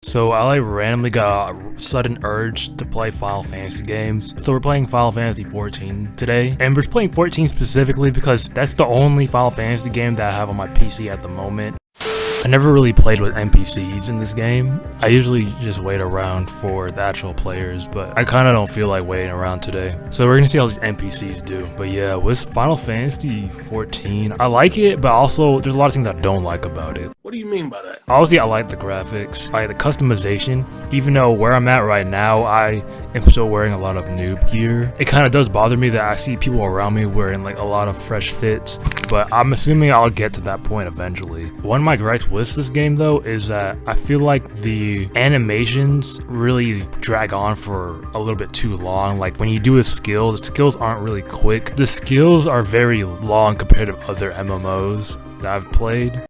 So I like randomly got a sudden urge to play Final Fantasy games. So we're playing Final Fantasy 14 today. And we're playing 14 specifically because that's the only Final Fantasy game that I have on my PC at the moment. I never really played with NPCs in this game. I usually just wait around for the actual players, but I kind of don't feel like waiting around today. So we're gonna see how these NPCs do. But yeah, with Final Fantasy 14, I like it, but also there's a lot of things I don't like about it. What do you mean by that? Obviously, I like the graphics, I like the customization, even though where I'm at right now, I am still wearing a lot of noob gear. It kind of does bother me that I see people around me wearing like a lot of fresh fits, but I'm assuming I'll get to that point eventually. One of my gripes with this game though is that I feel like the animations really drag on for a little bit too long. Like when you do a skill, the skills aren't really quick. The skills are very long compared to other MMOs that I've played.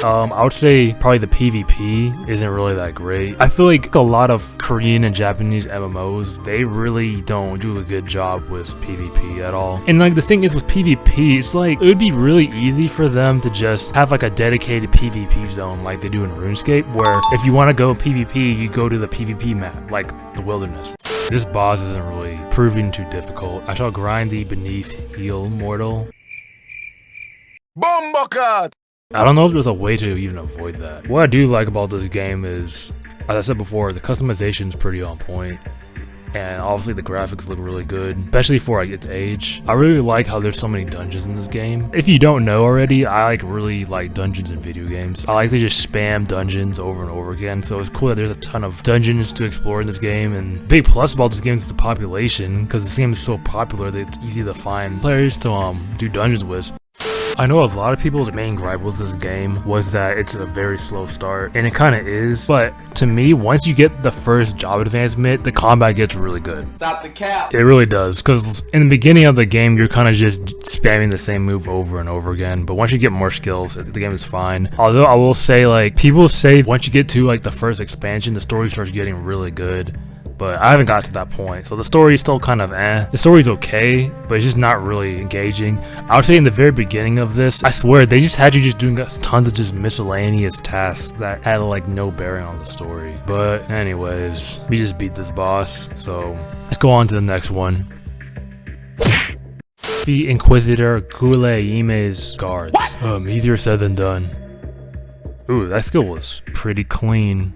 I would say probably the PvP isn't really that great. I feel like a lot of Korean and Japanese MMOs, they really don't do a good job with PvP at all. And like the thing is with PvP, it's like it would be really easy for them to just have like a dedicated PvP zone like they do in RuneScape, where if you want to go PvP, you go to the PvP map, like the wilderness. This boss isn't really proving too difficult. I shall grind the beneath heel mortal. Bombakat! I don't know if there's a way to even avoid that. What I do like about this game is, as I said before, the customization is pretty on point, and obviously the graphics look really good, especially for like its age. I really like how there's so many dungeons in this game. If you don't know already, I really like dungeons in video games. I like to just spam dungeons over and over again, so it's cool that there's a ton of dungeons to explore in this game. And big plus about this game is the population, because this game is so popular that it's easy to find players to do dungeons with. I know a lot of people's main gripe with this game was that it's a very slow start, and it kind of is, but to me, once you get the first job advancement, the combat gets really good. Stop the cap! It really does, because in the beginning of the game, you're kind of just spamming the same move over and over again, but once you get more skills, the game is fine. Although I will say, like, people say once you get to like the first expansion, the story starts getting really good. But I haven't got to that point, so the story is still kind of The story's okay, but it's just not really engaging. I would say in the very beginning of this, I swear, they just had you just doing tons of just miscellaneous tasks that had like no bearing on the story. But anyways, we just beat this boss, so let's go on to the next one. Defeat Inquisitor Guleime's guards. Easier said than done. Ooh, that skill was pretty clean.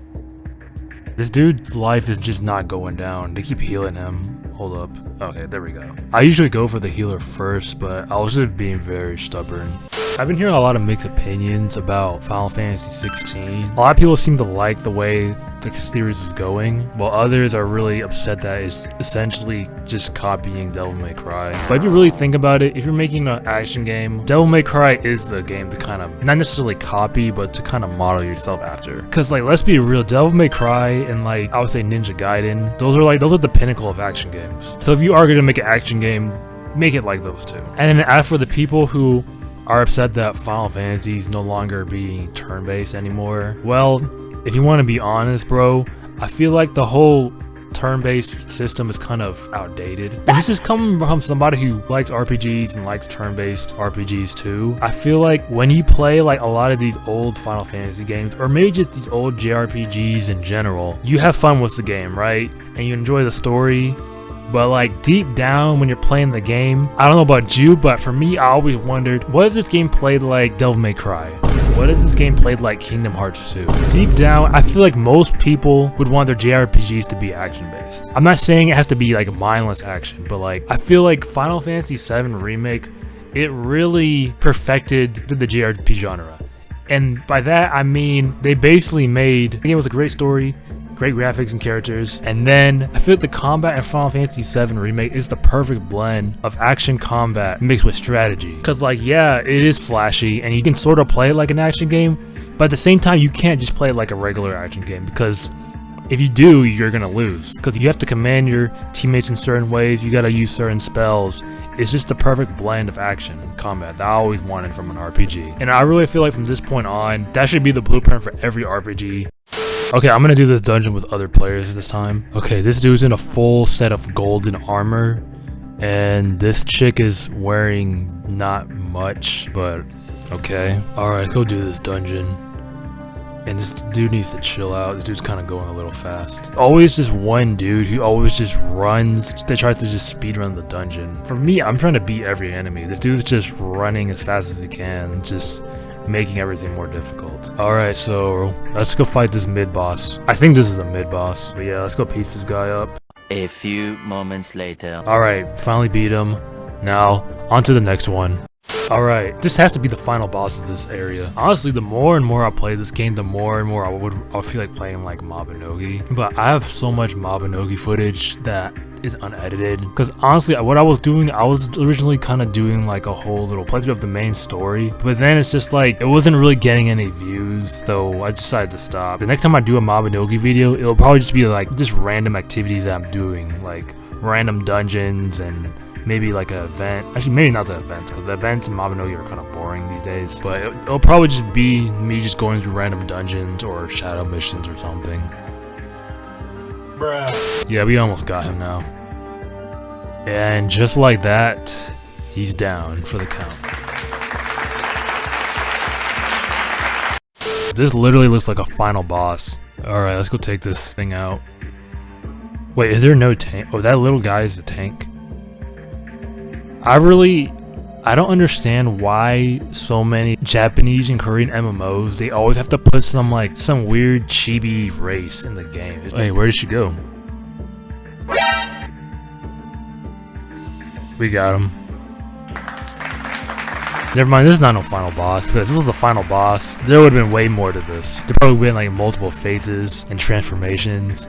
This dude's life is just not going down. They keep healing him. Hold up. Okay, there we go. I usually go for the healer first, but I was just being very stubborn. I've been hearing a lot of mixed opinions about Final Fantasy 16. A lot of people seem to like the way the series is going, while others are really upset that it's essentially just copying Devil May Cry. But if you really think about it, if you're making an action game, Devil May Cry is the game to kind of, not necessarily copy, but to kind of model yourself after. Cause like, let's be real, Devil May Cry and like, I would say Ninja Gaiden, those are the pinnacle of action games. So if you are gonna make an action game, make it like those two. And then as for the people who are upset that Final Fantasy is no longer being turn-based anymore, well, if you want to be honest, bro, I feel like the whole turn-based system is kind of outdated. And this is coming from somebody who likes RPGs and likes turn-based RPGs too. I feel like when you play like a lot of these old Final Fantasy games, or maybe just these old JRPGs in general, you have fun with the game, right? And you enjoy the story. But like deep down when you're playing the game, I don't know about you, but for me, I always wondered, what if this game played like Devil May Cry? What if this game played like Kingdom Hearts 2? Deep down, I feel like most people would want their JRPGs to be action-based. I'm not saying it has to be like mindless action, but like, I feel like Final Fantasy VII Remake, it really perfected the JRPG genre. And by that, I mean, they basically made the game with a great story, great graphics and characters, and then I feel like the combat in Final Fantasy VII Remake is the perfect blend of action combat mixed with strategy. Cause like, yeah, it is flashy and you can sort of play it like an action game, but at the same time you can't just play it like a regular action game, because if you do, you're gonna lose, because you have to command your teammates in certain ways, you gotta use certain spells. It's just the perfect blend of action and combat that I always wanted from an RPG. And I really feel like from this point on, that should be the blueprint for every RPG. Okay, I'm gonna do this dungeon with other players this time. Okay, this dude's in a full set of golden armor, and this chick is wearing not much, but okay. Alright, let's go do this dungeon. And this dude needs to chill out. This dude's kind of going a little fast. Always just one dude who always just runs. They try to just speedrun the dungeon. For me, I'm trying to beat every enemy. This dude's just running as fast as he can, just making everything more difficult. Alright, so let's go fight this mid-boss. I think this is a mid-boss. But yeah, let's go piece this guy up. A few moments later. Alright, finally beat him. Now, on to the next one. Alright, this has to be the final boss of this area. Honestly, the more and more I play this game, the more and more I feel like playing like Mabinogi. But I have so much Mabinogi footage that is unedited. Because honestly, what I was doing, I was originally kind of doing like a whole little playthrough of the main story. But then it's just like, it wasn't really getting any views, so I decided to stop. The next time I do a Mabinogi video, it'll probably just be like just random activities that I'm doing. Like random dungeons and maybe like an event. Actually, maybe not the events, because the events in Mabinogi are kind of boring these days. But it'll probably just be me just going through random dungeons or shadow missions or something. Bruh. Yeah, we almost got him now. And just like that, he's down for the count. This literally looks like a final boss. Alright, let's go take this thing out. Wait, is there no tank? Oh, that little guy is the tank. I don't understand why so many Japanese and Korean MMOs, they always have to put some weird chibi race in the game. Hey, where did she go? We got him. Never mind, this is not no final boss, because if this was the final boss, there would have been way more to this. There probably would have been like multiple phases and transformations.